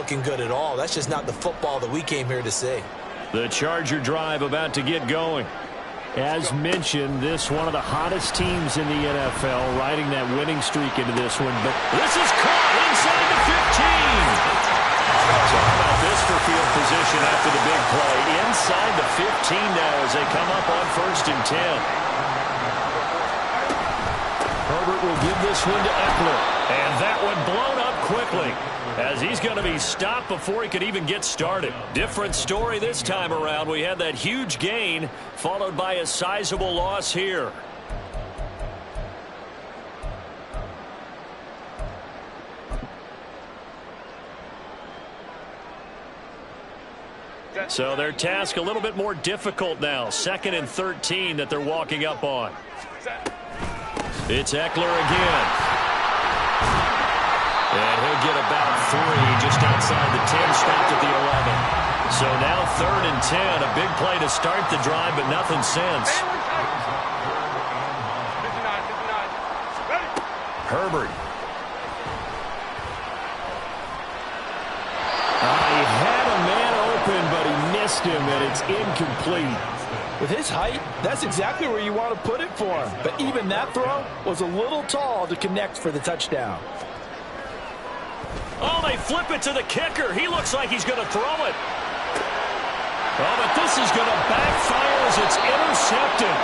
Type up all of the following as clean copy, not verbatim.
looking good at all. That's just not the football that we came here to see. The Charger drive about to get going. As mentioned, this one of the hottest teams in the NFL, riding that winning streak into this one. But this is caught inside the 15. So how about this for field position after the big play? Inside the 15 now as they come up on 1st and 10. Herbert will give this one to Eckler. And that one blown up quickly, as he's going to be stopped before he could even get started. Different story this time around. We had that huge gain followed by a sizable loss here. So their task a little bit more difficult now. 2nd and 13 that they're walking up on. It's Eckler again. And he'll get about 3 just outside the 10, stopped at the 11. So now 3rd and 10, a big play to start the drive, but nothing since. Herbert. He had a man open, but he missed him, and it's incomplete. With his height, that's exactly where you want to put it for him. But even that throw was a little tall to connect for the touchdown. Oh, they flip it to the kicker. He looks like he's going to throw it. Oh, but this is going to backfire as it's intercepted.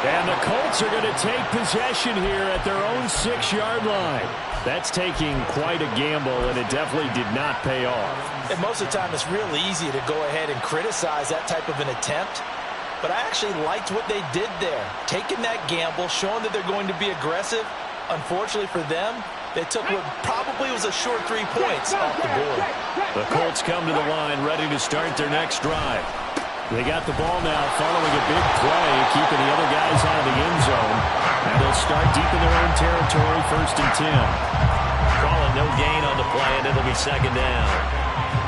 And the Colts are going to take possession here at their own 6-yard line. That's taking quite a gamble, and it definitely did not pay off. And most of the time, it's real easy to go ahead and criticize that type of an attempt. But I actually liked what they did there. Taking that gamble, showing that they're going to be aggressive. Unfortunately for them, they took what probably was a short 3 points off the board. The Colts come to the line ready to start their next drive. They got the ball now following a big play, keeping the other guys out of the end zone. And they'll start deep in their own territory, 1st and 10. Calling no gain on the play, and it'll be 2nd down.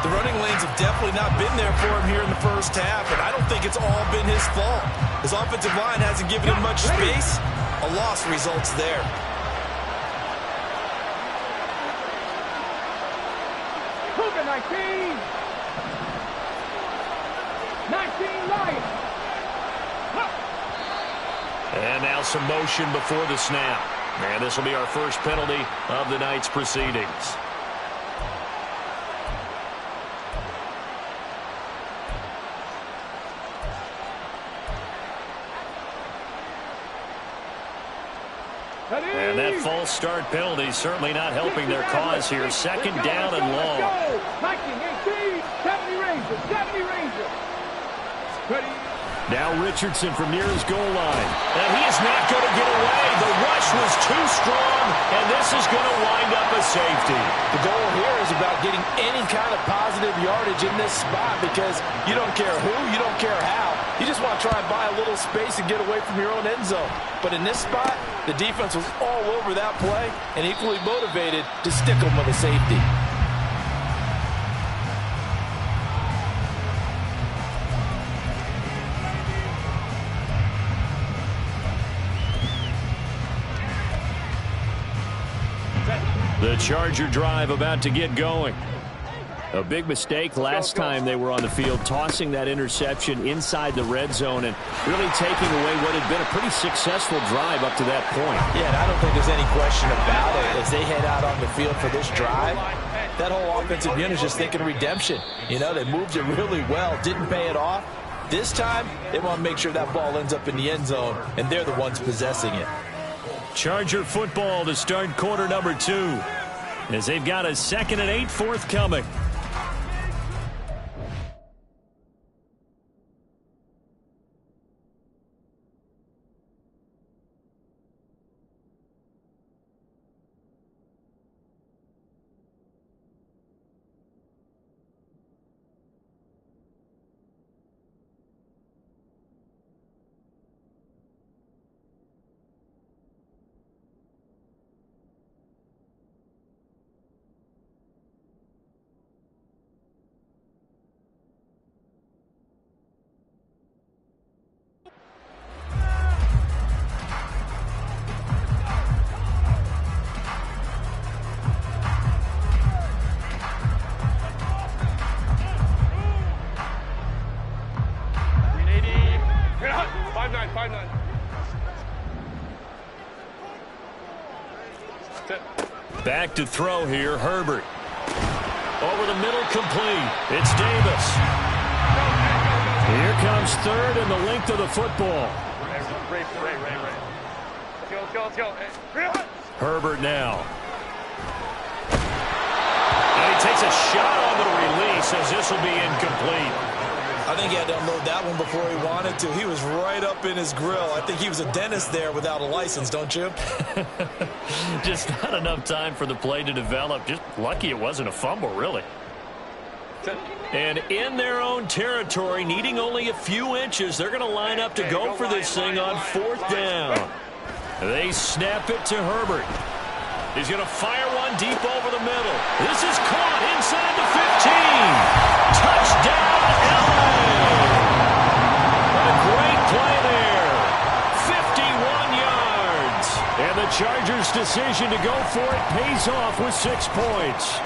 The running lanes have definitely not been there for him here in the first half, and I don't think it's all been his fault. His offensive line hasn't given him much space. A loss results there. Cougar 19. 19 Lions. And now some motion before the snap. And this will be our first penalty of the night's proceedings. And that false start penalty certainly not helping their cause here. 2nd down and long. 19, 18, 70 Rangers, 70 Rangers. Now Richardson from near his goal line. And he is not going to get away. The rush was too strong, and this is going to wind up a safety. The goal here is about getting any kind of positive yardage in this spot, because you don't care who, you don't care how. You just want to try and buy a little space and get away from your own end zone. But in this spot, the defense was all over that play and equally motivated to stick them with a safety. The Charger drive about to get going. A big mistake last time they were on the field, tossing that interception inside the red zone and really taking away what had been a pretty successful drive up to that point. Yeah, and I don't think there's any question about it. As they head out on the field for this drive, that whole offensive unit is just thinking redemption. You know, they moved it really well, didn't pay it off. This time, they want to make sure that ball ends up in the end zone, and they're the ones possessing it. Charger football to start quarter number 2, as they've got a 2nd and 8 forthcoming. 5'9", 5'9". Back to throw here, Herbert. Over the middle, complete. It's Davis. Here comes third and the length of the football. Ray. Let's go. Hey. Herbert now. And he takes a shot on the release as this will be incomplete. I think he had to unload that one before he wanted to. He was right up in his grill. I think he was a dentist there without a license, don't you? Just not enough time for the play to develop. Just lucky it wasn't a fumble, really. And in their own territory, needing only a few inches, they're going to line up to go for this thing on fourth down. They snap it to Herbert. He's going to fire one deep over the middle. This is caught inside the 15. Touchdown, LA! What a great play there. 51 yards. And the Chargers' decision to go for it pays off with 6 points.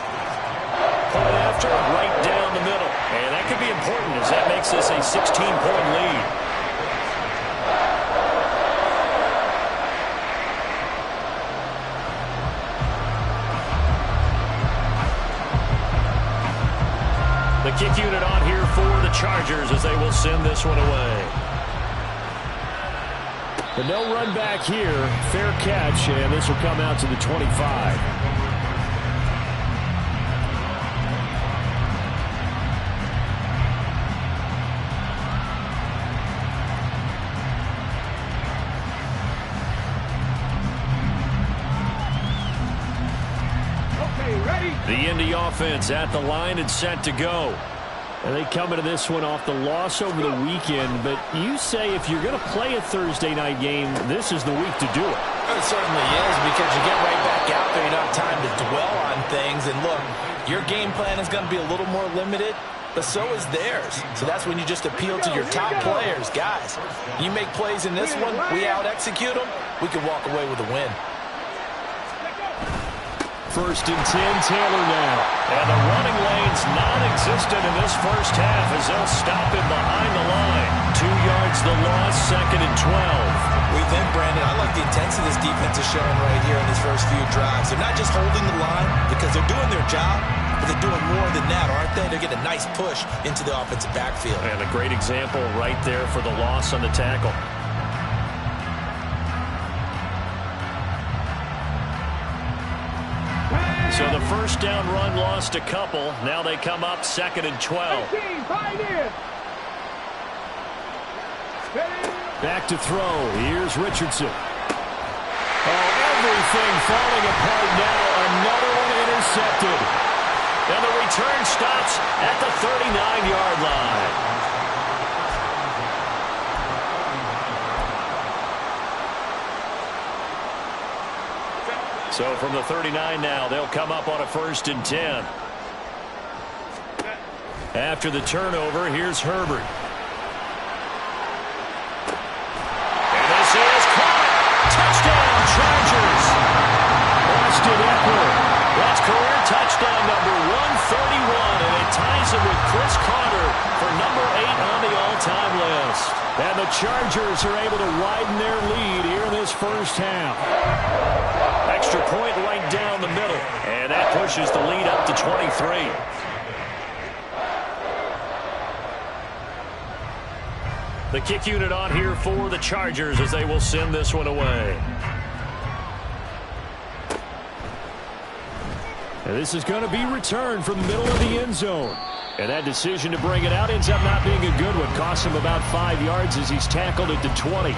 Point after, right down the middle. And that could be important as that makes this a 16-point lead. The kick unit on here for the Chargers as they will send this one away. But no run back here. Fair catch, and this will come out to the 25. The Indy offense at the line and set to go. And they come into this one off the loss over the weekend. But you say if you're going to play a Thursday night game, this is the week to do it. It certainly is, because you get right back out there. You don't have time to dwell on things. And look, your game plan is going to be a little more limited, but so is theirs. So that's when you just appeal to your top players. Guys, you make plays in this one, we out-execute them, we can walk away with a win. First and 10, Taylor now. And the running lane's non-existent in this first half as they'll stop him behind the line. 2 yards the loss, second and 12. We think, Brandon, I like the intensity this defense is showing right here in these first few drives. They're not just holding the line because they're doing their job, but they're doing more than that, aren't they? They're getting a nice push into the offensive backfield. And a great example right there for the loss on the tackle. So the first down run lost a couple. Now they come up second and 12. Back to throw. Here's Richardson. Oh, everything falling apart now. Another one intercepted. And the return stops at the 39-yard line. So from the 39 now, they'll come up on a first and 10. After the turnover, here's Herbert. And this is caught. Touchdown, Chargers. Austin Eckler. That's career touchdown number 131, and it ties him with Chris Carter for number 8 on the all-time list. And the Chargers are able to widen their lead here in this first half. Extra point right down the middle, and that pushes the lead up to 23. The kick unit on here for the Chargers as they will send this one away. And this is going to be returned from the middle of the end zone. And that decision to bring it out ends up not being a good one. Costs him about 5 yards as he's tackled at the 20.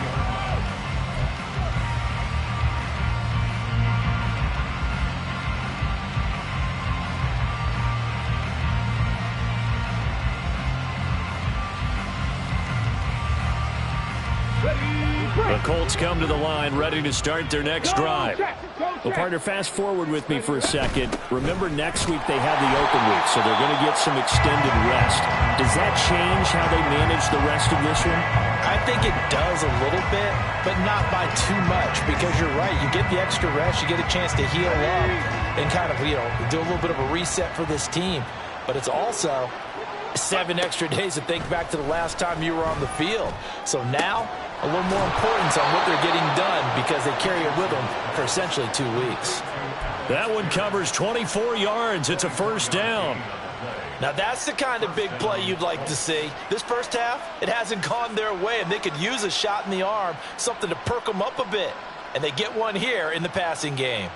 The Colts come to the line, ready to start their next drive. Well, partner, fast forward with me for a second. Remember, next week they have the open week, so they're going to get some extended rest. Does that change how they manage the rest of this one? I think it does a little bit, but not by too much, because you're right. You get the extra rest, you get a chance to heal up and kind of, do a little bit of a reset for this team. But it's also 7 extra days to think back to the last time you were on the field. So now, a little more importance on what they're getting done because they carry it with them for essentially 2 weeks. That one covers 24 yards. It's a first down. Now that's the kind of big play you'd like to see. This first half, it hasn't gone their way, and they could use a shot in the arm, something to perk them up a bit. And they get one here in the passing game.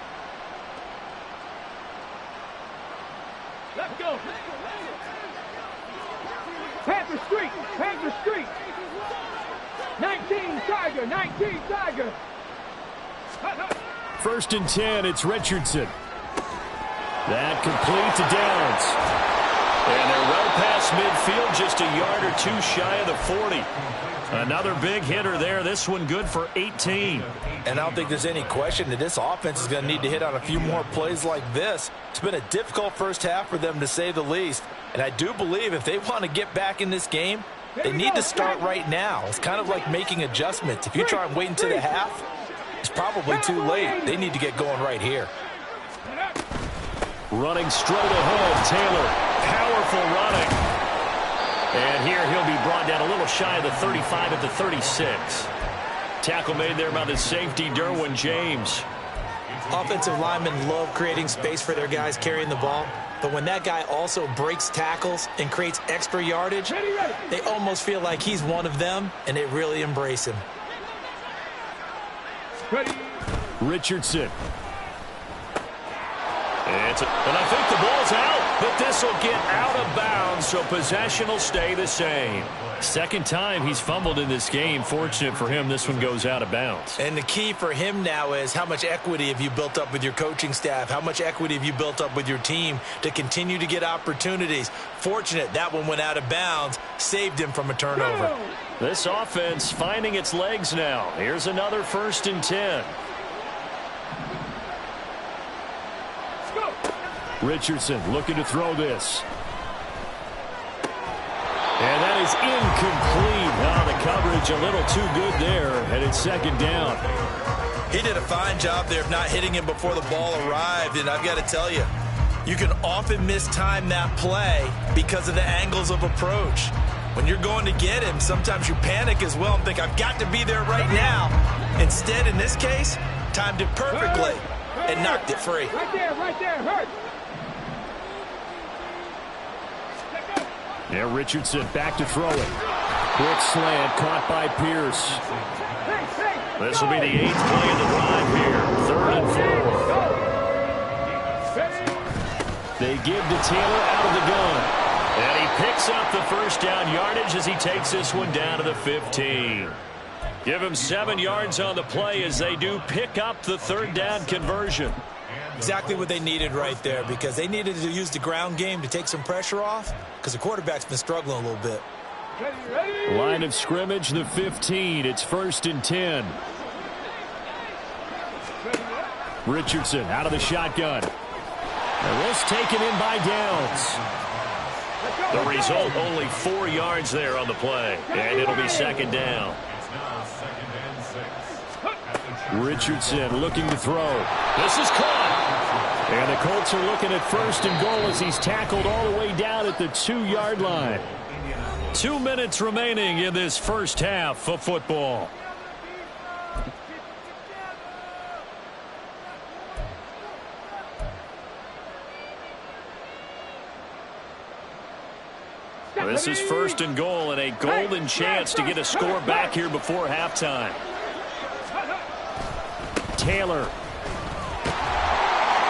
Let's go. Panther Street. Panther Street. 19 Tiger. 19 Tiger. First and 10, it's Richardson. That complete to Downs. And they're well past midfield, just a yard or two shy of the 40. Another big hitter there. This one good for 18. And I don't think there's any question that this offense is going to need to hit on a few more plays like this. It's been a difficult first half for them, to say the least. And I do believe if they want to get back in this game, they need to start right now. It's kind of like making adjustments. If you try and wait until the half, it's probably too late. They need to get going right here. Running straight ahead, Taylor. Powerful running. And here he'll be brought down a little shy of the 35 at the 36. Tackle made there by the safety, Derwin James. Offensive linemen love creating space for their guys carrying the ball. But when that guy also breaks tackles and creates extra yardage, they almost feel like he's one of them, and they really embrace him. Richardson. And I think the ball's out, but this will get out of bounds, so possession will stay the same. Second time he's fumbled in this game. Fortunate for him, this one goes out of bounds. And the key for him now is how much equity have you built up with your coaching staff? How much equity have you built up with your team to continue to get opportunities? Fortunate that one went out of bounds, saved him from a turnover. This offense finding its legs now. Here's another first and 10. Richardson looking to throw this. And that is incomplete. Now the coverage a little too good there, and it's second down. He did a fine job there of not hitting him before the ball arrived, and I've got to tell you, you can often mistime that play because of the angles of approach. When you're going to get him, sometimes you panic as well and think, I've got to be there right now. Instead, in this case, timed it perfectly and knocked it free. Right there, hurt. Yeah, Richardson back to throw it. Quick slant caught by Pierce. This will be the 8th play of the drive here. 3rd and 4. They give to Taylor out of the gun. And he picks up the first down yardage as he takes this one down to the 15. Give him 7 yards on the play as they do pick up the 3rd down conversion. Exactly what they needed right there, because they needed to use the ground game to take some pressure off, because the quarterback's been struggling a little bit. Line of scrimmage, the 15. It's 1st and 10. Richardson out of the shotgun. And this taken in by Downs. The result, only 4 yards there on the play. And it'll be second down. Richardson looking to throw. This is caught. And the Colts are looking at 1st and goal as he's tackled all the way down at the 2-yard line. 2 minutes remaining in this first half of football. This is 1st and goal and a golden chance to get a score back here before halftime. Taylor.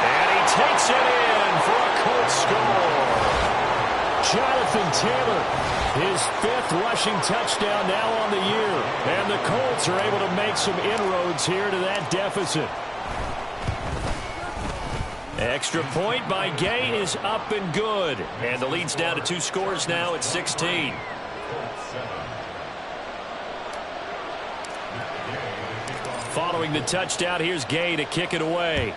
And he takes it in for a Colts score. Jonathan Taylor, his 5th rushing touchdown now on the year. And the Colts are able to make some inroads here to that deficit. Extra point by Gay is up and good. And the lead's down to 2 scores now at 16. Following the touchdown, here's Gay to kick it away.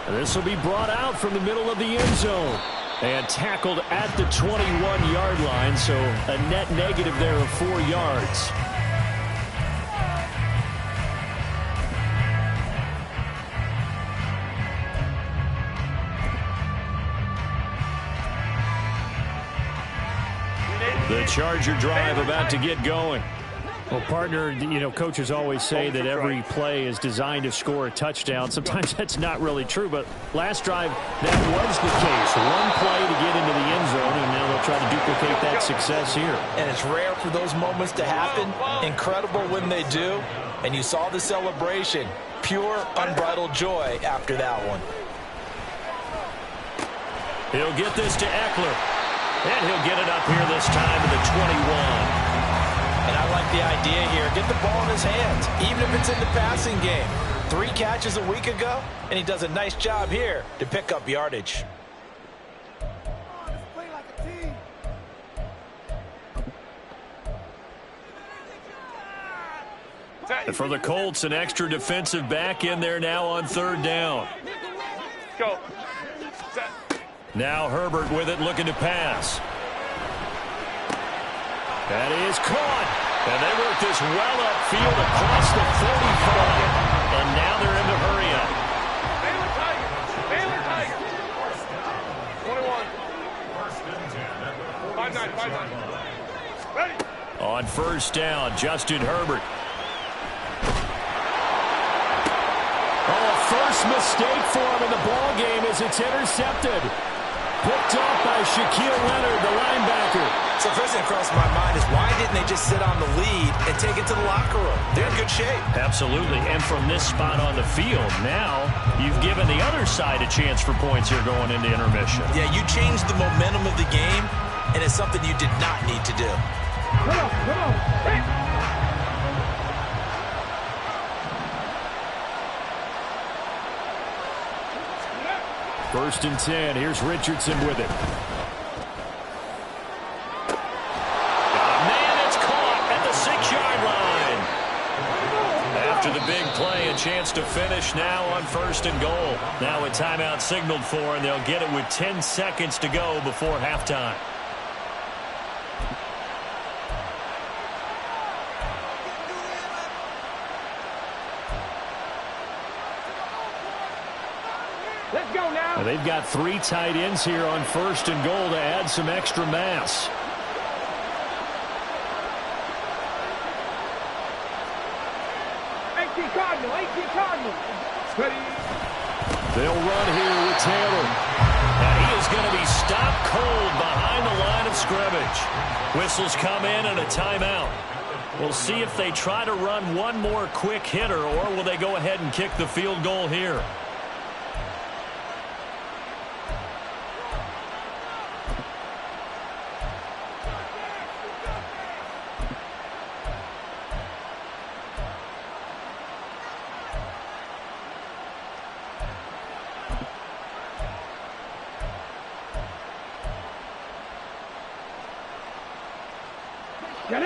This will be brought out from the middle of the end zone and tackled at the 21-yard line, so a net negative there of 4 yards. The Charger drive about to get going. Well, partner, you know, coaches always say that every play is designed to score a touchdown. Sometimes that's not really true, but last drive, that was the case. One play to get into the end zone, and now they'll try to duplicate that success here. And it's rare for those moments to happen. Incredible when they do. And you saw the celebration. Pure, unbridled joy after that one. He'll get this to Eckler. And he'll get it up here this time to the 21. And I like the idea here. Get the ball in his hands, even if it's in the passing game. 3 catches a week ago, and he does a nice job here to pick up yardage. And for the Colts, an extra defensive back in there now on 3rd down. Go. Now Herbert with it, looking to pass. That is caught. And they work this well upfield across the 45. And now they're in the hurry up. Baylor Tigers. Baylor Tigers. 21. 5-9. Ready. On 1st down, Justin Herbert. Oh, first mistake for him in the ball game as it's intercepted. Picked up by Shaquille Leonard, the linebacker. So first thing across my mind is why didn't they just sit on the lead and take it to the locker room? They're in good shape. Absolutely. And from this spot on the field, now you've given the other side a chance for points here going into intermission. Yeah, you changed the momentum of the game, and it's something you did not need to do. Come on. Come on. Hey. 1st and 10. Here's Richardson with it. Man, it's caught at the 6-yard line. After the big play, a chance to finish now on 1st and goal. Now a timeout signaled for, and they'll get it with 10 seconds to go before halftime. Let's go now. They've got 3 tight ends here on 1st and goal to add some extra mass. Cardinal. Ready. They'll run here with Taylor. And he is going to be stopped cold behind the line of scrimmage. Whistles come in and a timeout. We'll see if they try to run one more quick hitter, or will they go ahead and kick the field goal here.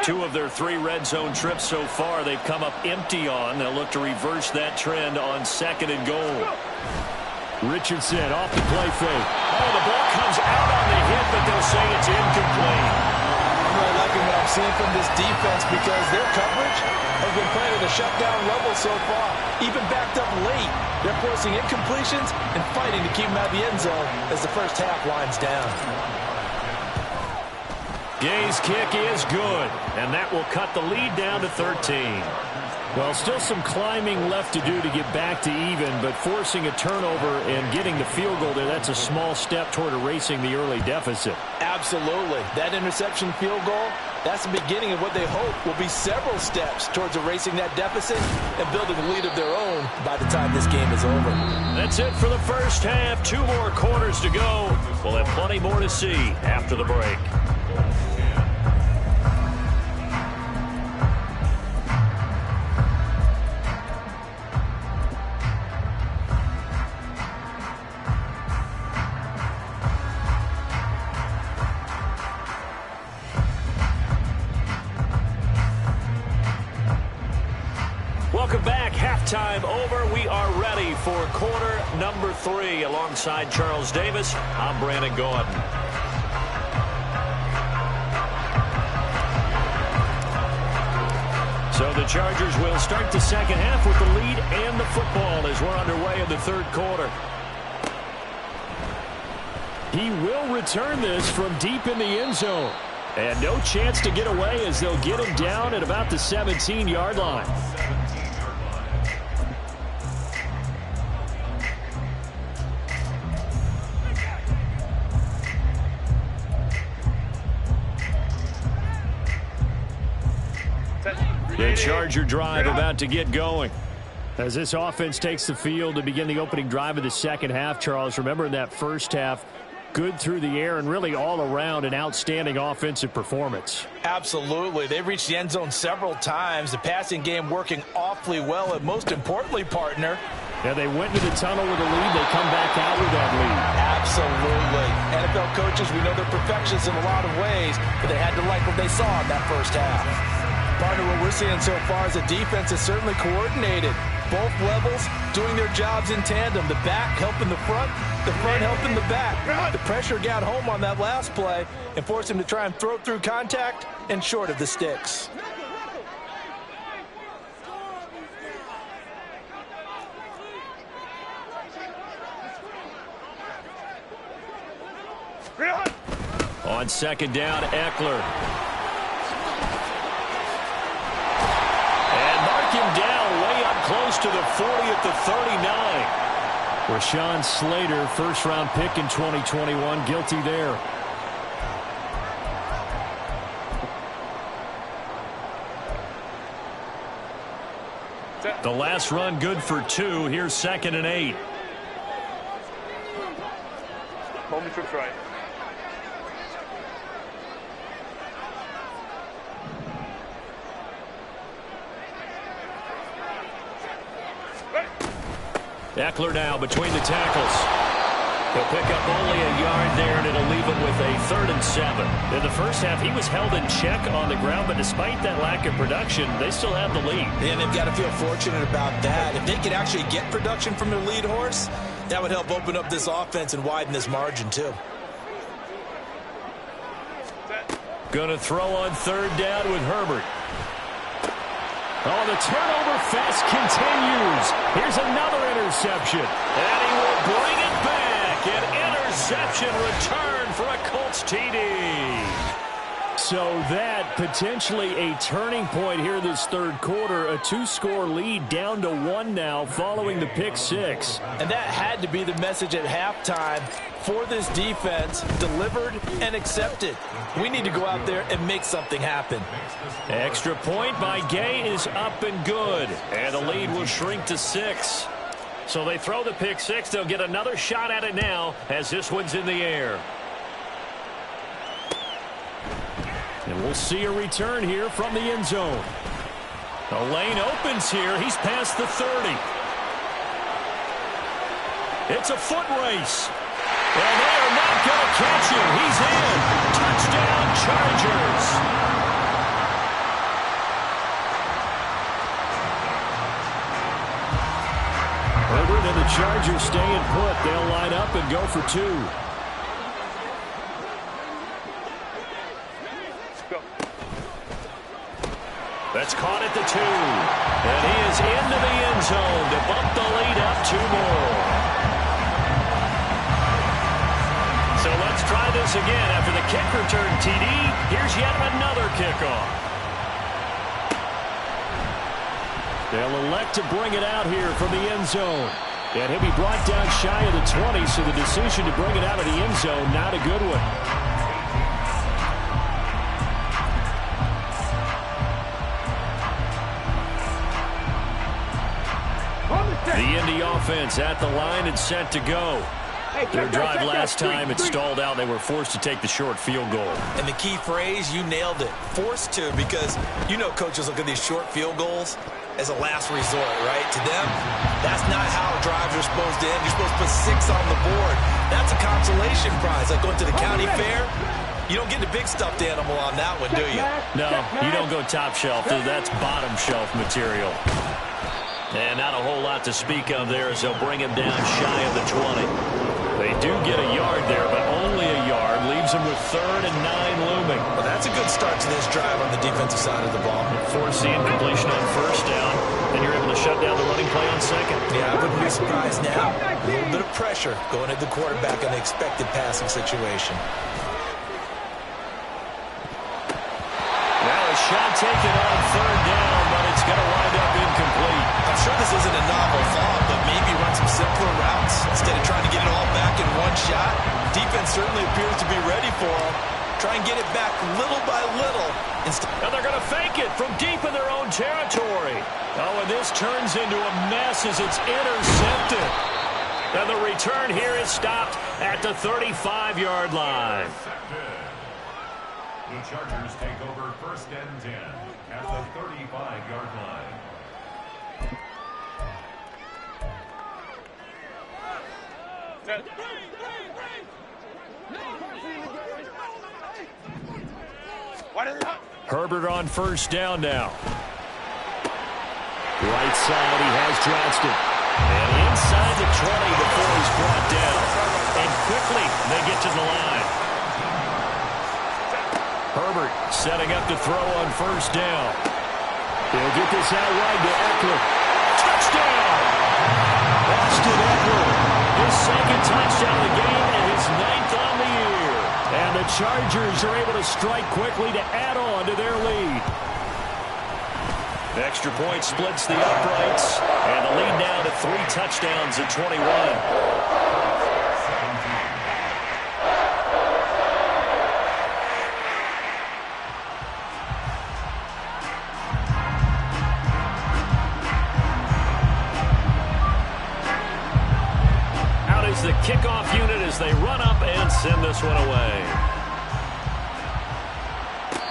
Two of their 3 red zone trips so far they've come up empty on. They'll look to reverse that trend on 2nd and goal. Richardson off the play fake. Oh, the ball comes out on the hit, but they'll say it's incomplete. I'm really liking what I'm seeing from this defense because their coverage has been playing at a shutdown level so far. Even backed up late, they're forcing incompletions and fighting to keep them out of the end zone as the first half winds down. Gay's kick is good, and that will cut the lead down to 13. Well, still some climbing left to do to get back to even, but forcing a turnover and getting the field goal there, that's a small step toward erasing the early deficit. Absolutely. That interception field goal, that's the beginning of what they hope will be several steps towards erasing that deficit and building a lead of their own by the time this game is over. That's it for the first half. 2 more quarters to go. We'll have plenty more to see after the break. Welcome back. Halftime over. We are ready for quarter number 3. Alongside Charles Davis, I'm Brandon Gordon. So the Chargers will start the second half with the lead and the football as we're underway in the 3rd quarter. He will return this from deep in the end zone. And no chance to get away as they'll get him down at about the 17-yard line. The Charger drive about to get going. As this offense takes the field to begin the opening drive of the second half, Charles, remember in that first half, good through the air and really all around an outstanding offensive performance. Absolutely. They've reached the end zone several times. The passing game working awfully well, and most importantly, partner. Yeah, they went into the tunnel with a lead. They come back out with that lead. Absolutely. NFL coaches, we know they're perfectionists in a lot of ways, but they had to like what they saw in that first half. Partner, what we're seeing so far is the defense is certainly coordinated. Both levels doing their jobs in tandem. The back helping the front helping the back. The pressure got home on that last play and forced him to try and throw through contact and short of the sticks. On second down, Eckler. Him down way up close to the 40 at the 39. Rashawn Slater, first-round pick in 2021, guilty there. The last run good for 2. Here's 2nd and 8. Moment to try. Eckler now between the tackles. He'll pick up only a yard there, and it'll leave him with a 3rd and 7. In the first half, he was held in check on the ground, but despite that lack of production, they still have the lead. And they've got to feel fortunate about that. If they could actually get production from their lead horse, that would help open up this offense and widen this margin, too. Going to throw on 3rd down with Herbert. Oh, the turnover fest continues. Here's another interception. And he will bring it back. An interception return for a Colts TD. So that potentially a turning point here this third quarter. A 2-score lead down to 1 now following the pick 6. And that had to be the message at halftime for this defense, delivered and accepted. We need to go out there and make something happen. Extra point by Gay is up and good. And the lead will shrink to 6. So they throw the pick 6. They'll get another shot at it now as this one's in the air. And we'll see a return here from the end zone. The lane opens here. He's past the 30. It's a foot race. And they are not going to catch him. He's in. Touchdown, Chargers. Herbert and the Chargers staying put. They'll line up and go for 2. That's caught at the 2. And he is into the end zone to bump the lead up 2 more. So let's try this again. After the kick return TD, here's yet another kickoff. They'll elect to bring it out here from the end zone. And he'll be brought down shy of the 20, so the decision to bring it out of the end zone, not a good one. The Indy offense at the line and set to go. Their drive last time, it stalled out. They were forced to take the short field goal. And the key phrase, you nailed it. Forced to, because you know coaches look at these short field goals as a last resort, right? To them, that's not how drives are supposed to end. You're supposed to put 6 on the board. That's a consolation prize. Like going to the county fair, you don't get the big stuffed animal on that one, do you? No, you don't go top shelf. That's bottom shelf material. And not a whole lot to speak of there as they'll bring him down shy of the 20. They do get a yard there, but only a yard. Leaves him with 3rd and 9 looming. Well, that's a good start to this drive on the defensive side of the ball. Force the incompletion on 1st down, and you're able to shut down the running play on 2nd. Yeah, I wouldn't be surprised now. A little bit of pressure going at the quarterback in an expected passing situation. shot taken on third down, but it's going to wind up incomplete. I'm sure this isn't a novel thought, but maybe run some simpler routes instead of trying to get it all back in one shot. Defense certainly appears to be ready for him. Try and get it back little by little. And they're going to fake it from deep in their own territory. Oh, and this turns into a mess as it's intercepted. And the return here is stopped at the 35-yard line. The Chargers take over 1st and 10 at the 35-yard line. Herbert on 1st down now. Right side, he has Johnston. And inside the 20 before he's brought down. And quickly, they get to the line. Herbert setting up to throw on 1st down. He'll get this out wide to Eckler. Touchdown! Austin Eckler. His 2nd touchdown of the game and his 9th on the year. And the Chargers are able to strike quickly to add on to their lead. The extra point splits the uprights. And the lead now to 3 touchdowns at 21. The kickoff unit as they run up and send this one away.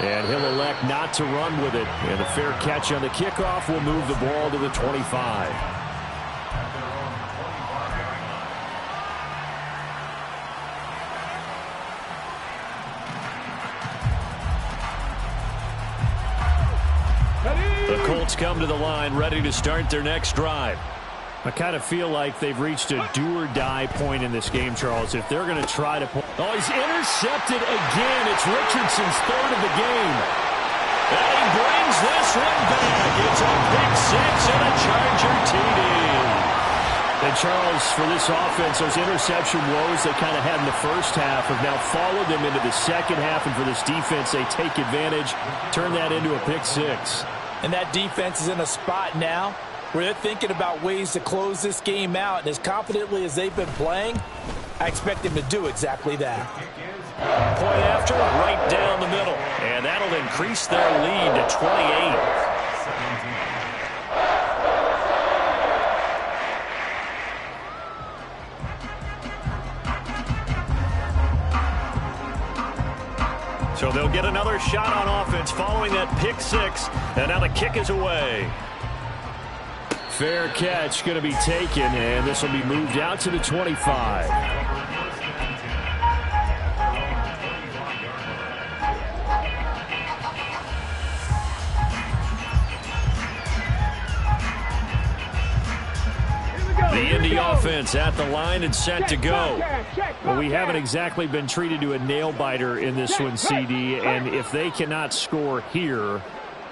And he'll elect not to run with it. And a fair catch on the kickoff will move the ball to the 25. The Colts come to the line ready to start their next drive. I kind of feel like they've reached a do-or-die point in this game, Charles. If they're going to try to pull... Oh, he's intercepted again. It's Richardson's 3rd of the game. And he brings this one back. It's a pick 6 and a Charger TD. And, Charles, for this offense, those interception woes they kind of had in the first half have now followed them into the second half. And for this defense, they take advantage, turn that into a pick 6. And that defense is in a spot now where they're thinking about ways to close this game out. And as confidently as they've been playing, I expect them to do exactly that. Point after, right down the middle. And that'll increase their lead to 28. So they'll get another shot on offense following that pick 6. And now the kick is away. Fair catch going to be taken, and this will be moved out to the 25. The Indy offense at the line and set to go. Well, we haven't exactly been treated to a nail-biter in this one, CD, and if they cannot score here,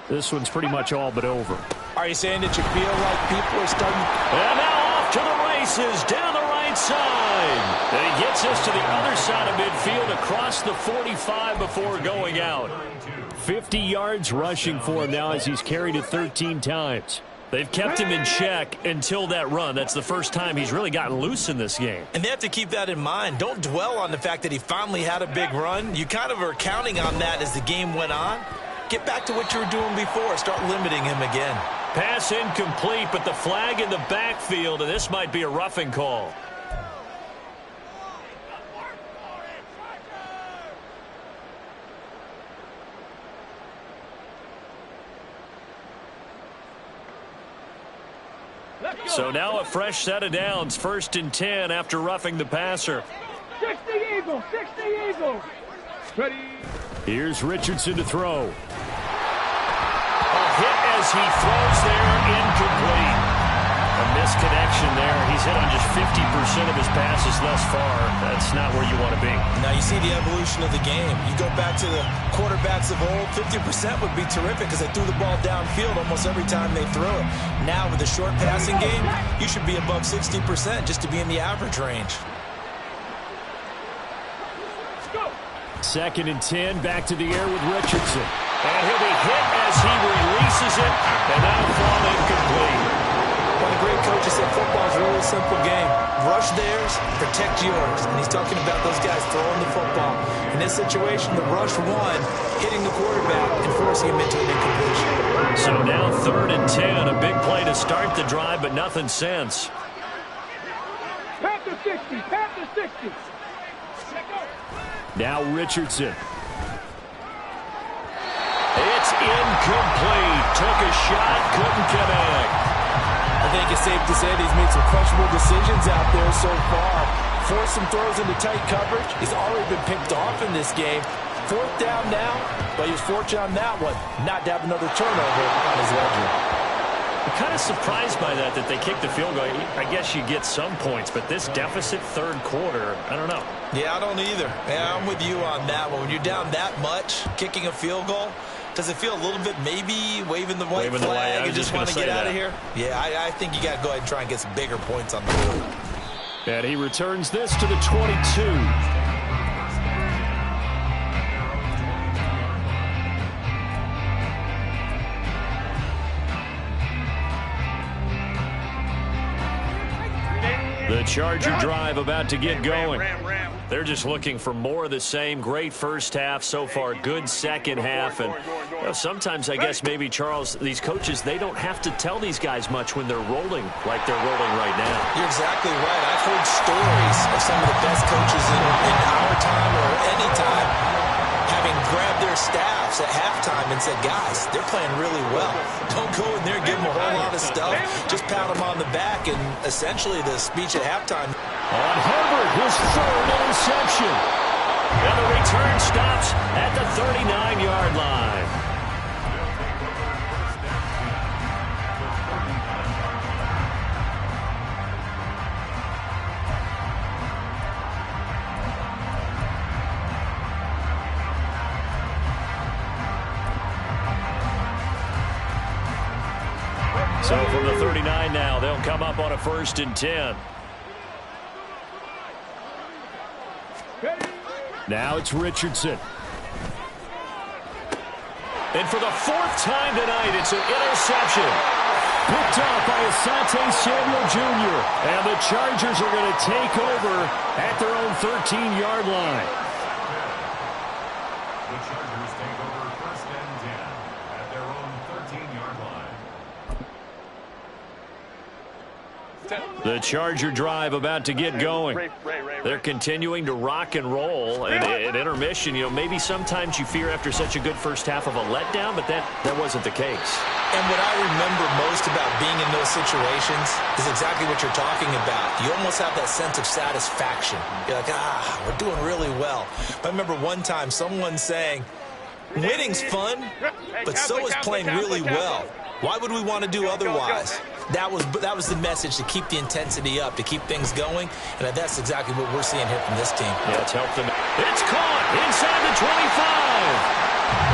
this one's pretty much all but over. Are you saying that you feel like people are starting? And now off to the races down the right side. And he gets us to the other side of midfield across the 45 before going out. 50 yards rushing for him now as he's carried it 13 times. They've kept him in check until that run. That's the first time he's really gotten loose in this game. And they have to keep that in mind. Don't dwell on the fact that he finally had a big run. You kind of are counting on that as the game went on. Get back to what you were doing before. Start limiting him again. Pass incomplete, but the flag in the backfield, and this might be a roughing call. So now a fresh set of downs. 1st and 10 after roughing the passer. 60 Eagles, 60 Eagles. Ready. Here's Richardson to throw. A hit as he throws there, incomplete. A misconnection there. He's hit on just 50% of his passes thus far. That's not where you want to be. Now you see the evolution of the game. You go back to the quarterbacks of old, 50% would be terrific because they threw the ball downfield almost every time they threw it. Now with the short passing game, you should be above 60% just to be in the average range. 2nd and 10, back to the air with Richardson. And he'll be hit as he releases it, and that'll fall incomplete. One of the great coaches said football is a really simple game. Rush theirs, protect yours. And he's talking about those guys throwing the football. In this situation, the rush one, hitting the quarterback and forcing him into an incompletion. So now 3rd and 10, a big play to start the drive, but nothing since. Panther 60, Panther 60. Now Richardson. It's incomplete. Took a shot, couldn't connect. I think it's safe to say that he's made some questionable decisions out there so far. Forced some throws into tight coverage. He's already been picked off in this game. 4th down now, but he was fortunate on that one not to have another turnover on his ledger. I'm kind of surprised by that they kicked the field goal. I guess you get some points, but this deficit 3rd quarter, I don't know. Yeah, I don't either. Yeah, I'm with you on that one. When you're down that much, kicking a field goal, does it feel a little bit maybe waving the white flag and just want to get out of here? Yeah, I think you got to go ahead and try and get some bigger points on the board. And he returns this to the 22. The Charger drive about to get going. They're just looking for more of the same. Great first half so far. Good second half. And sometimes I guess maybe, Charles, these coaches, they don't have to tell these guys much when they're rolling like they're rolling right now. You're exactly right. I've heard stories of some of the best coaches in our time or any time having grabbed their staffs at halftime and said, guys, they're playing really well. Don't go in there and give them a whole lot of stuff. Just pat them on the back. And essentially the speech at halftime. On Herbert, his 3rd interception. And the return stops at the 39-yard line. So from the 39 now, they'll come up on a 1st and 10. Now it's Richardson. And for the 4th time tonight, it's an interception. Picked off by Asante Samuel Jr. And the Chargers are going to take over at their own 13-yard line. The Chargers take over 1st and 10 at their own 13-yard line. The Charger drive about to get going. They're continuing to rock and roll. And at intermission, maybe sometimes you fear after such a good first half of a letdown, but that wasn't the case. And what I remember most about being in those situations is exactly what you're talking about. You almost have that sense of satisfaction. You're like, we're doing really well. But I remember one time someone saying, winning's fun, but so is playing really well. Why would we want to do otherwise? That was the message, to keep the intensity up, to keep things going, and that's exactly what we're seeing here from this team. Yeah, it's helped them. It's caught inside the 25.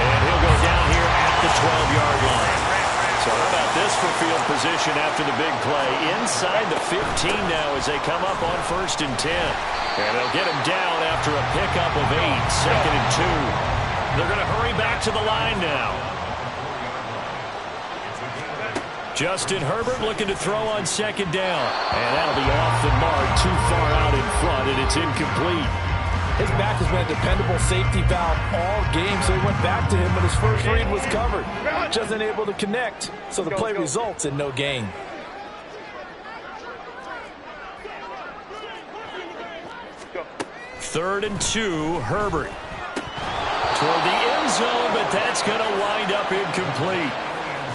And he'll go down here at the 12-yard line. So how about this for field position after the big play? Inside the 15 now as they come up on 1st and 10. And they'll get him down after a pickup of 8, 2nd and 2. They're going to hurry back to the line now. Justin Herbert looking to throw on 2nd down. And that'll be off the mark, too far out in front, and it's incomplete. His back has been a dependable safety valve all game, so he went back to him, but his first read was covered. Just unable to connect, so the play results in no gain. Third and 2, Herbert. Toward the end zone, but that's going to wind up incomplete.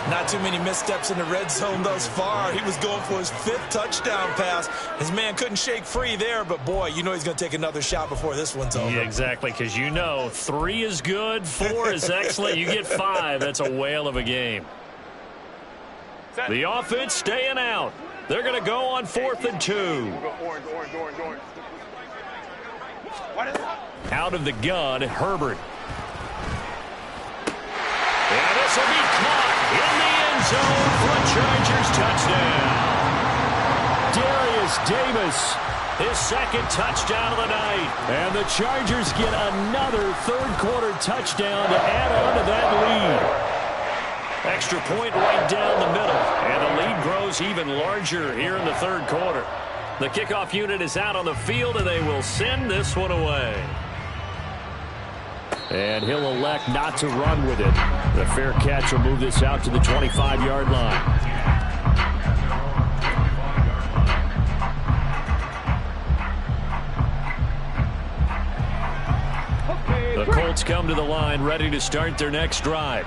Not too many missteps in the red zone thus far. He was going for his 5th touchdown pass. His man couldn't shake free there, but boy, you know he's going to take another shot before this one's over. Yeah, exactly, because 3 is good, 4 is excellent. You get 5, that's a whale of a game. The offense staying out. They're going to go on 4th and 2. Out of the gun, Herbert. And this will be caught in the end zone for a Chargers touchdown. Darius Davis, his second touchdown of the night. And the Chargers get another third-quarter touchdown to add on to that lead. Extra point right down the middle. And the lead grows even larger here in the third quarter. The kickoff unit is out on the field, and they will send this one away. And he'll elect not to run with it. The fair catch will move this out to the 25-yard line. The Colts come to the line ready to start their next drive.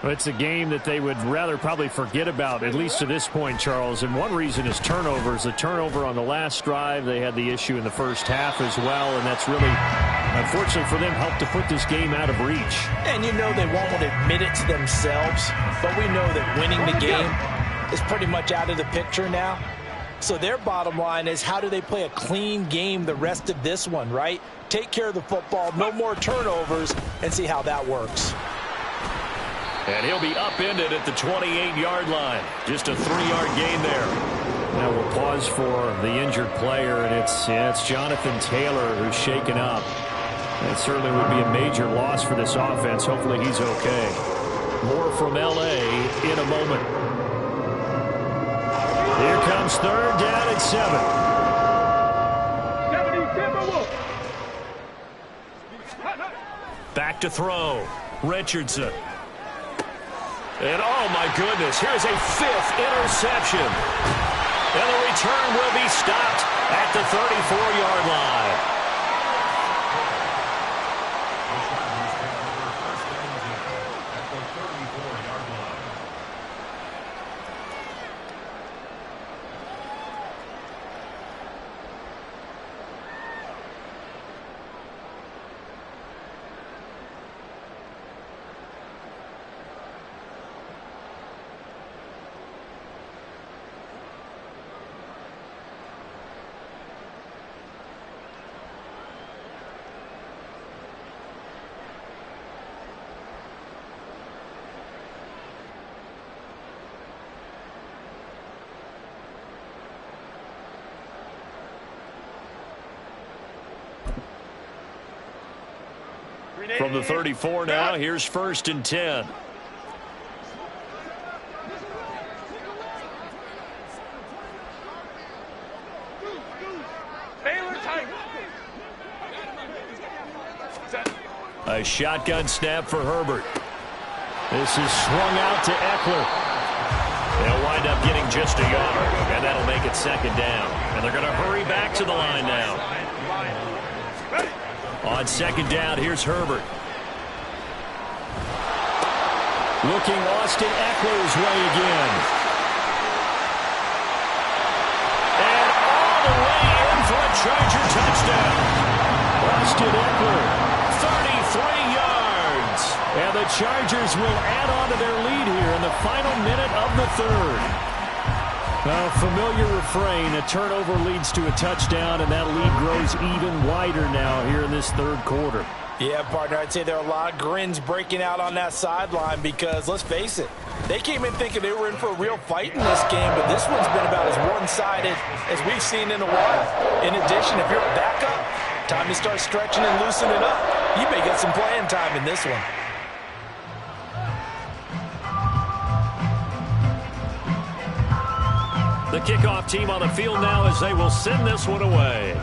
It's a game that they would rather probably forget about, at least to this point, Charles. And one reason is turnovers. The turnover on the last drive, they had the issue in the first half as well, and that's really, unfortunately for them, helped to put this game out of reach. And you know they won't want to admit it to themselves, but we know that winning the game is pretty much out of the picture now. So their bottom line is, how do they play a clean game the rest of this one, right? Take care of the football, no more turnovers, and see how that works. And he'll be upended at the 28-yard line. Just a 3-yard gain there. Now we'll pause for the injured player, and it's Jonathan Taylor who's shaken up. That certainly would be a major loss for this offense. Hopefully he's okay. More from L.A. in a moment. Here comes third down at 7. Back to throw. Richardson. And oh my goodness, here's a 5th interception. And the return will be stopped at the 34-yard line. From the 34 now, here's 1st and 10. A shotgun snap for Herbert. This is swung out to Eckler. They'll wind up getting just a yard, and that'll make it 2nd down. And they're going to hurry back to the line now. On 2nd down, here's Herbert. Looking Austin Eckler's way again. And all the way in for a Charger touchdown. Austin Eckler, 33 yards. And the Chargers will add on to their lead here in the final minute of the third. A familiar refrain, a turnover leads to a touchdown, and that lead grows even wider now here in this third quarter. Yeah, partner, I'd say there are a lot of grins breaking out on that sideline because, let's face it, they came in thinking they were in for a real fight in this game, but this one's been about as one-sided as we've seen in a while. In addition, if you're a backup, time to start stretching and loosening up. You may get some playing time in this one. The kickoff team on the field now as they will send this one away.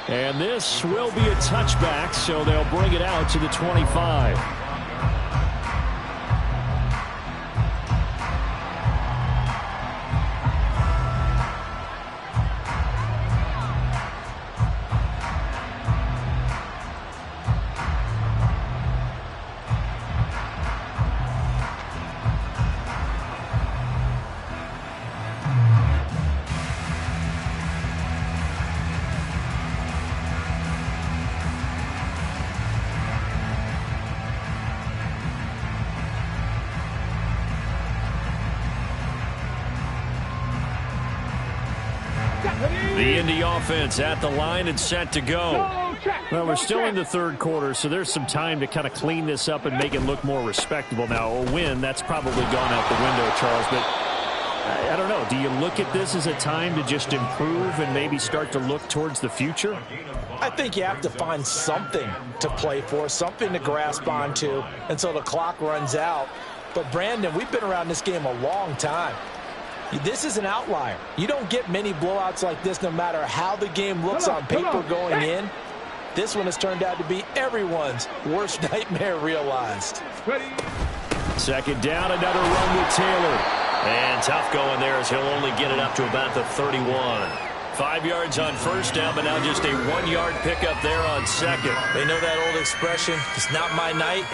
And this will be a touchback, so they'll bring it out to the 25. The Indy offense at the line and set to go. Well, we're still in the third quarter, so there's some time to kind of clean this up and make it look more respectable. Now, a win, that's probably gone out the window, Charles, but I don't know. Do you look at this as a time to just improve and maybe start to look towards the future? I think you have to find something to play for, something to grasp onto until the clock runs out. But, Brandon, we've been around this game a long time. This is an outlier. You don't get many blowouts like this no matter how the game looks on paper going in. This one has turned out to be everyone's worst nightmare realized. Second down, another run with Taylor. And tough going there as he'll only get it up to about the 31. 5 yards on first down, but now just a 1-yard pickup there on second. They know that old expression, it's not my night.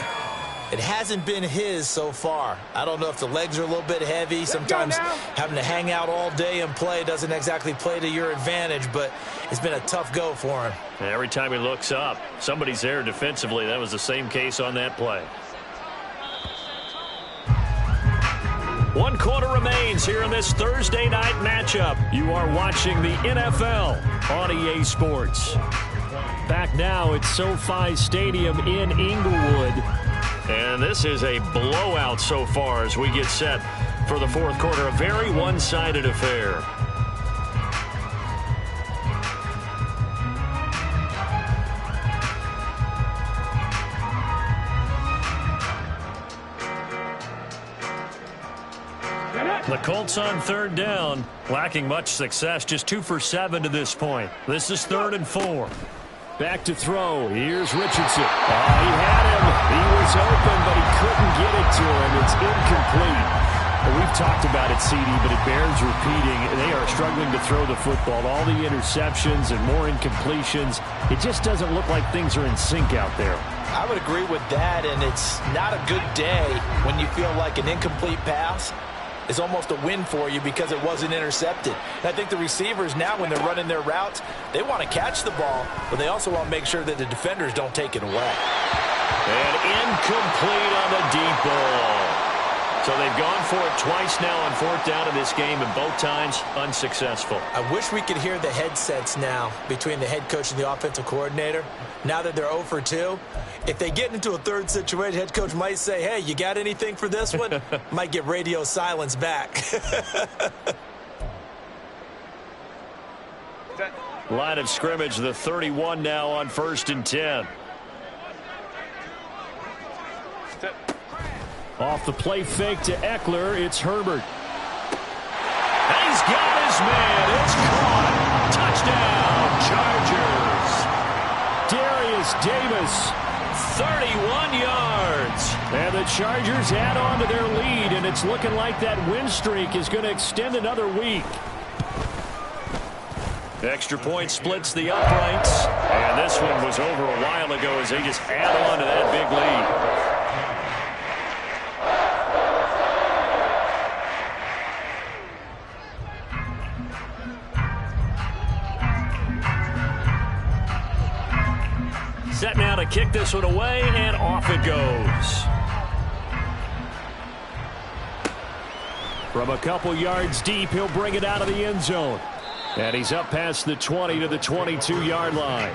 It hasn't been his so far. I don't know if the legs are a little bit heavy. Sometimes having to hang out all day and play doesn't exactly play to your advantage, but it's been a tough go for him. And every time he looks up, somebody's there defensively. That was the same case on that play. 1 quarter remains here in this Thursday night matchup. You are watching the NFL on EA Sports. Back now at SoFi Stadium in Inglewood. And this is a blowout so far as we get set for the fourth quarter. A very one-sided affair. The Colts on third down, lacking much success, just 2 for 7 to this point. This is 3rd and 4. Back to throw. Here's Richardson. Oh, he had him. He was open, but he couldn't get it to him. It's incomplete. Well, we've talked about it, CD, but it bears repeating. They are struggling to throw the football. All the interceptions and more incompletions. It just doesn't look like things are in sync out there. I would agree with that, and it's not a good day when you feel like an incomplete pass is almost a win for you because it wasn't intercepted. And I think the receivers now, when they're running their routes, they want to catch the ball, but they also want to make sure that the defenders don't take it away. And incomplete on the deep ball. So they've gone for it twice now on 4th down in this game, and both times unsuccessful. I wish we could hear the headsets now between the head coach and the offensive coordinator. Now that they're 0 for 2, if they get into a third situation, head coach might say, hey, you got anything for this one? Might get radio silence back. Line of scrimmage, the 31 now on 1st and 10. Off the play fake to Eckler, it's Herbert. And he's got his man. It's caught. Touchdown, Chargers. Darius Davis, 31 yards. And the Chargers add on to their lead, and it's looking like that win streak is going to extend another week. Extra point splits the uprights. And this one was over a while ago as they just add on to that big lead. Set now to kick this one away, and off it goes. From a couple yards deep, he'll bring it out of the end zone. And he's up past the 20 to the 22-yard line.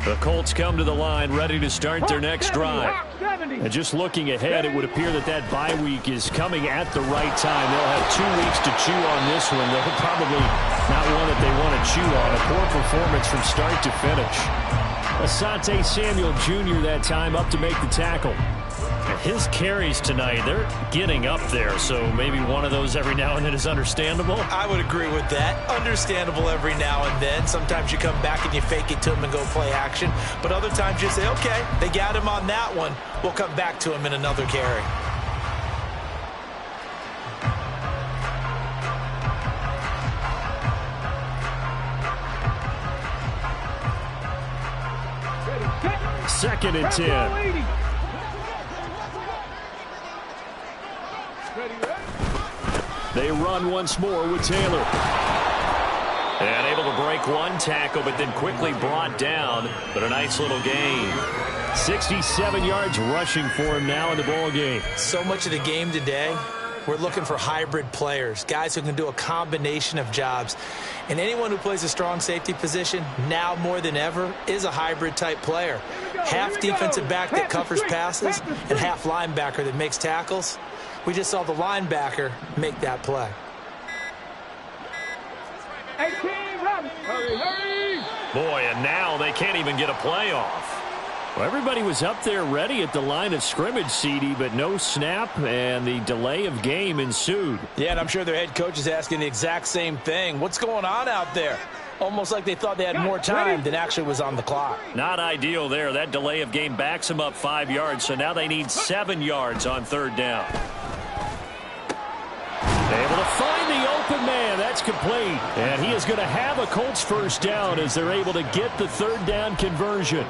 The Colts come to the line ready to start their next drive. And just looking ahead, it would appear that that bye week is coming at the right time. They'll have 2 weeks to chew on this one. They're probably not one that they want to chew on. A poor performance from start to finish. Asante Samuel Jr. that time up to make the tackle. His carries tonight, they're getting up there, so maybe one of those every now and then is understandable. I would agree with that. Understandable every now and then. Sometimes you come back and you fake it to him and go play action. But other times you say, okay, they got him on that one. We'll come back to him in another carry. Second and 10. They run once more with Taylor. And able to break one tackle, but then quickly brought down. But a nice little gain. 67 yards rushing for him now in the ball game. So much of the game today, we're looking for hybrid players, guys who can do a combination of jobs. And anyone who plays a strong safety position, now more than ever, is a hybrid-type player. Half defensive back that covers passes and half linebacker that makes tackles. We just saw the linebacker make that play. 18, run! Hurry, hurry! Boy, and now they can't even get a play off. Well, everybody was up there ready at the line of scrimmage, CD, but no snap, and the delay of game ensued. Yeah, and I'm sure their head coach is asking the exact same thing. What's going on out there? Almost like they thought they had more time than actually was on the clock. Not ideal there. That delay of game backs them up 5 yards, so now they need 7 yards on third down. Able to find the open man. That's complete. And he is going to have a Colts first down as they're able to get the third down conversion.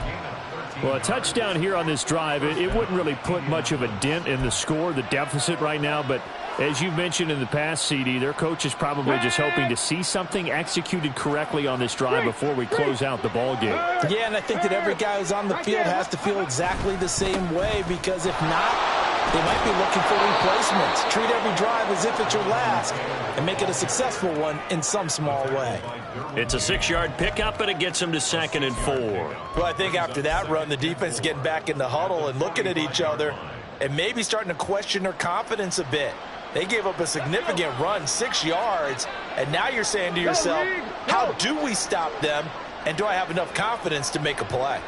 Well, a touchdown here on this drive, it wouldn't really put much of a dent in the score, the deficit right now, but as you mentioned in the past, CD, their coach is probably just hoping to see something executed correctly on this drive before we close out the ball game. Yeah, and I think that every guy who's on the field has to feel exactly the same way, because if not, they might be looking for replacements. Treat every drive as if it's your last and make it a successful one in some small way. It's a 6-yard pickup, and it gets them to 2nd and 4. Well, I think after that run, the defense is getting back in the huddle and looking at each other and maybe starting to question their confidence a bit. They gave up a significant run, 6 yards, and now you're saying to yourself, how do we stop them, and do I have enough confidence to make a play?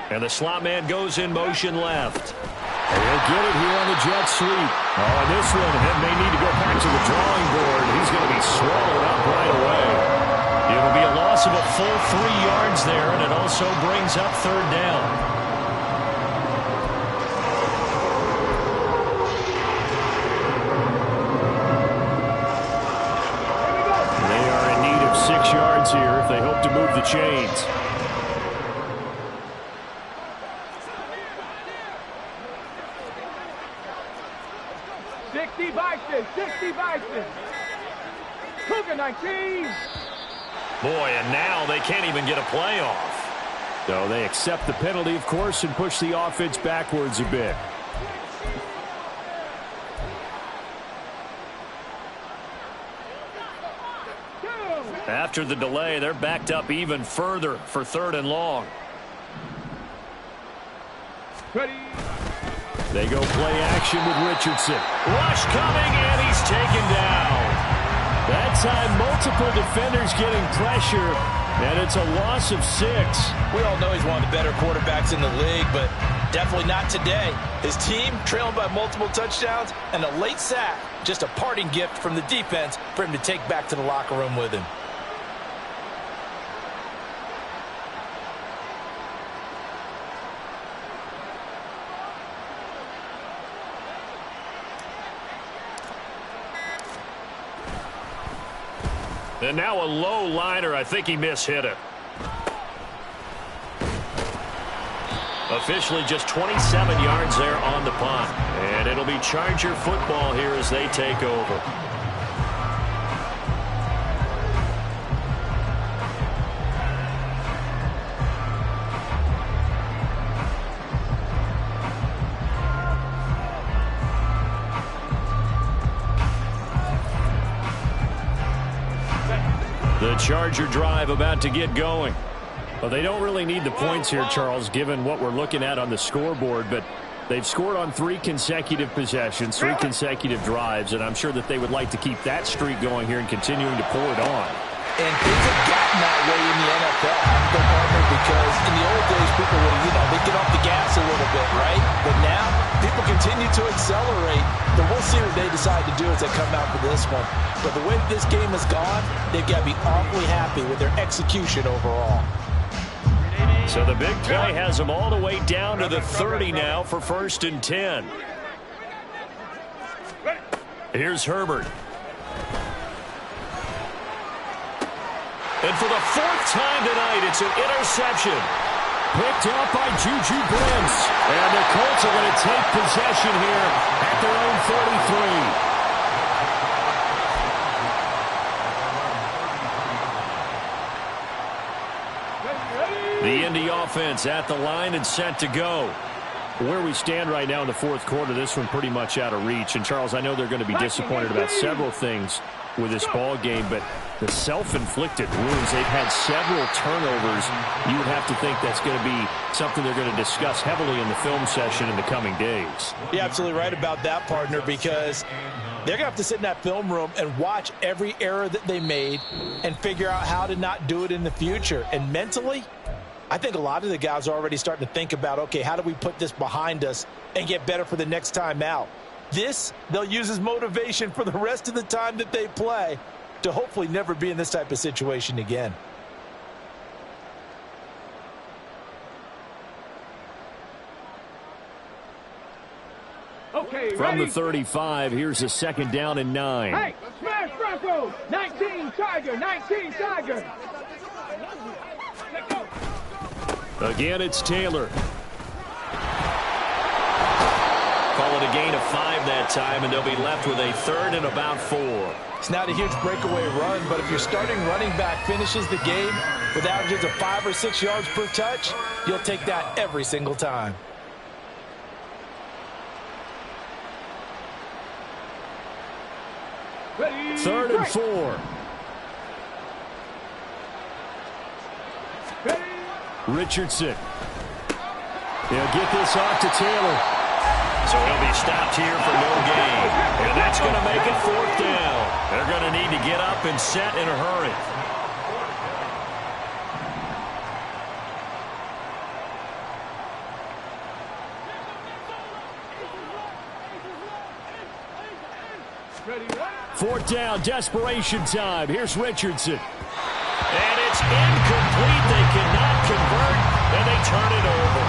And the slot man goes in motion left. He'll get it here on the jet sweep. Oh, and this one may need to go back to the drawing board. He's going to be swallowed up right away. It'll be a loss of a full 3 yards there, and it also brings up third down. Here if they hope to move the chains. Cougar 19. Boy, and now they can't even get a play off. So they accept the penalty, of course, and push the offense backwards a bit. After the delay, they're backed up even further for 3rd and long. Ready. They go play action with Richardson. Rush coming, and he's taken down. That time, multiple defenders getting pressure, and it's a loss of 6. We all know he's one of the better quarterbacks in the league, but definitely not today. His team trailing by multiple touchdowns, and a late sack, just a parting gift from the defense for him to take back to the locker room with him. And now a low liner. I think he mishit it. Officially just 27 yards there on the punt. And it'll be Charger football here as they take over. The Charger drive about to get going. Well, they don't really need the points here, Charles, given what we're looking at on the scoreboard, but they've scored on 3 consecutive possessions, 3 consecutive drives, and I'm sure that they would like to keep that streak going here and continuing to pour it on. And things have gotten that way in the NFL, partner, because in the old days, people would, they'd get off the gas a little bit, right? But now, people continue to accelerate. But we'll see what they decide to do as they come out for this one. But the way this game has gone, they've got to be awfully happy with their execution overall. So the big play has them all the way down to the 30 now for 1st and 10. Here's Herbert. And for the 4th time tonight, it's an interception. Picked up by Juju Brents. And the Colts are going to take possession here at their own 43. offense at the line and set to go. Where we stand right now in the fourth quarter, this one pretty much out of reach. And, Charles, I know they're going to be disappointed about several things with this ball game, but the self-inflicted wounds, they've had several turnovers. You would have to think that's going to be something they're going to discuss heavily in the film session in the coming days. You're absolutely right about that, partner, because they're going to have to sit in that film room and watch every error that they made and figure out how to not do it in the future. And mentally, I think a lot of the guys are already starting to think about, okay, how do we put this behind us and get better for the next time out? This, they'll use as motivation for the rest of the time that they play to hopefully never be in this type of situation again. Okay, From ready? the 35, here's a second down and 9. Hey, smash Broncos! 19 Tiger, 19 Tiger! Let go! Again, it's Taylor. Call it a gain of 5 that time, and they'll be left with a third and about 4. It's not a huge breakaway run, but if your starting running back finishes the game with averages of 5 or 6 yards per touch, you'll take that every single time. Ready, Third and break. 4. Ready? Richardson. They'll get this off to Taylor. So he'll be stopped here for no gain. And that's going to make it fourth down. They're going to need to get up and set in a hurry. Ready, ready? Fourth down, desperation time. Here's Richardson. And it's incomplete. They cannot convert, and they turn it over.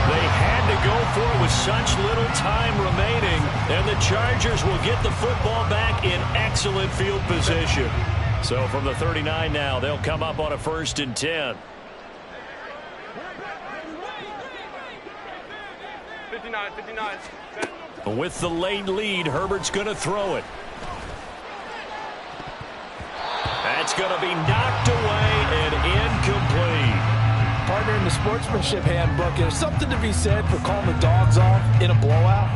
They had to go for it with such little time remaining, and the Chargers will get the football back in excellent field position. So from the 39 now, they'll come up on a 1st and 10. 59. With the late lead, Herbert's going to throw it. That's going to be knocked away and incomplete. Partner, in the sportsmanship handbook, there's something to be said for calling the dogs off in a blowout.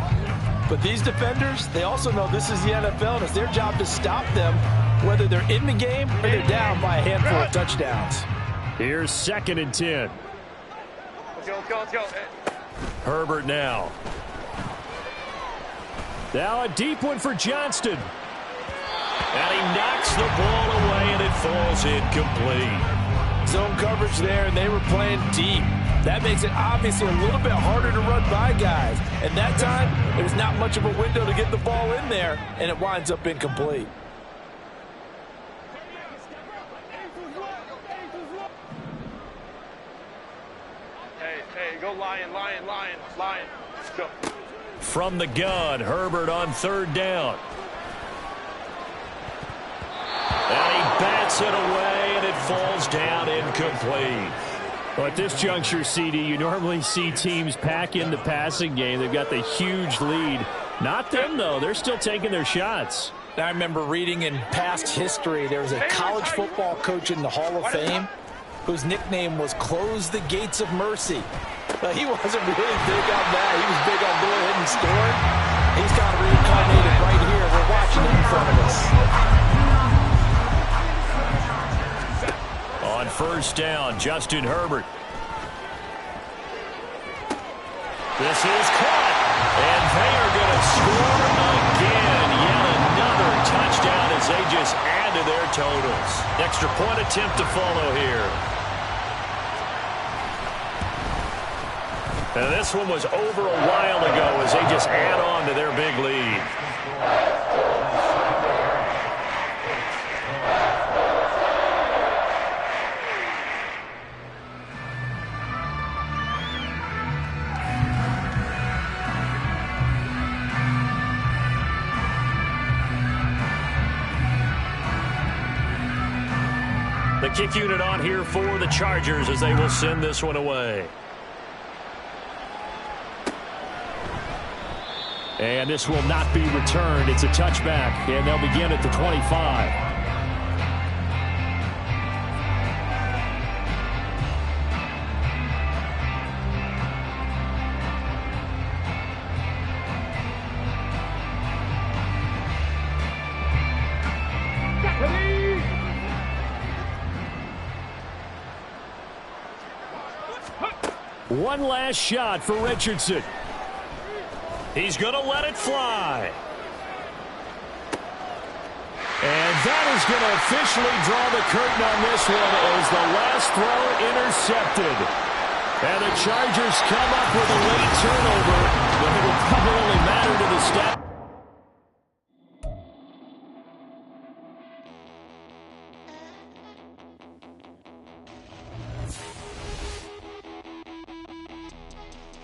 But these defenders, they also know this is the NFL, and it's their job to stop them, whether they're in the game or they're down by a handful of touchdowns. Here's 2nd and 10. Let's go. Herbert now. Now a deep one for Johnston. And he knocks the ball away, and it falls incomplete. Zone coverage there, and they were playing deep. That makes it obviously a little bit harder to run by guys. And that time, there was not much of a window to get the ball in there, and it winds up incomplete. Hey, go Lion. Let's go. From the gun, Herbert on 3rd down. And he bats it away, and it falls down incomplete. Well, at this juncture, CD, you normally see teams pack in the passing game. They've got the huge lead. Not them, though. They're still taking their shots. I remember reading in past history, there was a college football coach in the Hall of Fame whose nickname was Close the Gates of Mercy. But he wasn't really big on that. He was big on go ahead and score. He's kind of reincarnated right here. We're watching it in front of us. On 1st down, Justin Herbert. This is caught. And they are going to score again. Yet another touchdown as they just add to their totals. Extra point attempt to follow here. And this one was over a while ago as they just add on to their big lead. The kick unit on here for the Chargers as they will send this one away. And this will not be returned. It's a touchback, and they'll begin at the 25. One last shot for Richardson. He's going to let it fly. And that is going to officially draw the curtain on this one as the last throw intercepted. And the Chargers come up with a late turnover, but it will probably only matter to the stat.